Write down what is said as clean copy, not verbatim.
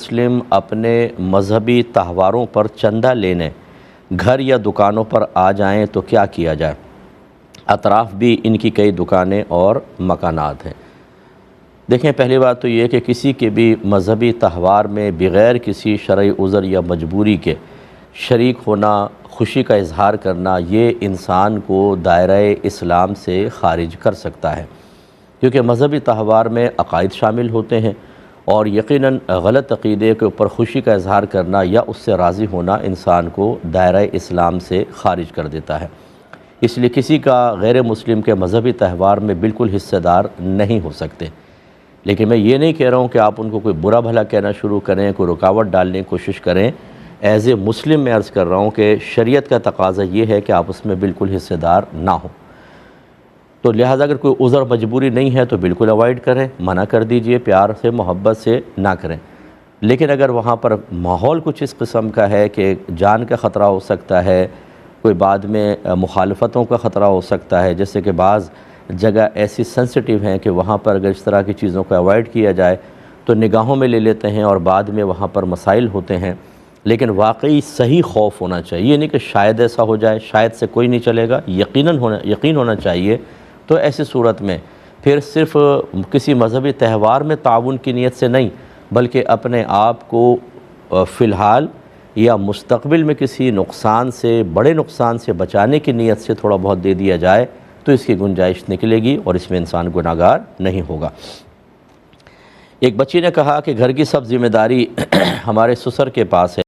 مسلم اپنے مذہبی تہواروں پر چندہ لینے گھر یا دکانوں پر آ جائیں تو کیا کیا جائے؟ اطراف بھی ان کی کئی دکانیں اور مکانات ہیں۔ دیکھیں، پہلی بات تو یہ کہ کسی کے بھی مذہبی تہوار میں بغیر کسی شرعی عذر یا مجبوری کے شریک ہونا، خوشی کا اظہار کرنا، یہ انسان کو دائرہ اسلام سے خارج کر سکتا ہے، کیونکہ مذہبی تہوار میں عقائد شامل ہوتے ہیں اور یقیناً غلط عقیدے کے اوپر خوشی کا اظہار کرنا یا اس سے راضی ہونا انسان کو دائرہ اسلام سے خارج کر دیتا ہے۔ اس لیے کسی کا غیر مسلم کے مذہبی تہوار میں بالکل حصہ دار نہیں ہو سکتے۔ لیکن میں یہ نہیں کہہ رہا ہوں کہ آپ ان کو کوئی برا بھلا کہنا شروع کریں، کوئی رکاوٹ ڈالنے کی کوشش کریں۔ ایز اے مسلم میں عرض کر رہا ہوں کہ شریعت کا تقاضا یہ ہے کہ آپ اس میں بالکل حصہ دار نہ ہوں، تو لہٰذا اگر کوئی عذر مجبوری نہیں ہے تو بالکل اوائڈ کریں، منع کر دیجئے، پیار سے محبت سے نہ کریں۔ لیکن اگر وہاں پر ماحول کچھ اس قسم کا ہے کہ جان کا خطرہ ہو سکتا ہے، کوئی بعد میں مخالفتوں کا خطرہ ہو سکتا ہے، جیسے کہ بعض جگہ ایسی سینسٹیو ہیں کہ وہاں پر اگر اس طرح کی چیزوں کو اوائڈ کیا جائے تو نگاہوں میں لے لیتے ہیں اور بعد میں وہاں پر مسائل ہوتے ہیں۔ لیکن واقعی صحیح خوف ہونا چاہیے، یہ نہیں کہ شاید ایسا ہو جائے، شاید سے کوئی نہیں چلے گا، یقین ہونا چاہیے۔ تو ایسی صورت میں پھر صرف کسی مذہبی تہوار میں تعاون کی نیت سے نہیں، بلکہ اپنے آپ کو فی الحال یا مستقبل میں کسی نقصان سے، بڑے نقصان سے بچانے کی نیت سے تھوڑا بہت دے دیا جائے تو اس کی گنجائش نکلے گی اور اس میں انسان گناہگار نہیں ہوگا۔ ایک بچی نے کہا کہ گھر کی سب ذمہ داری ہمارے سسر کے پاس ہے۔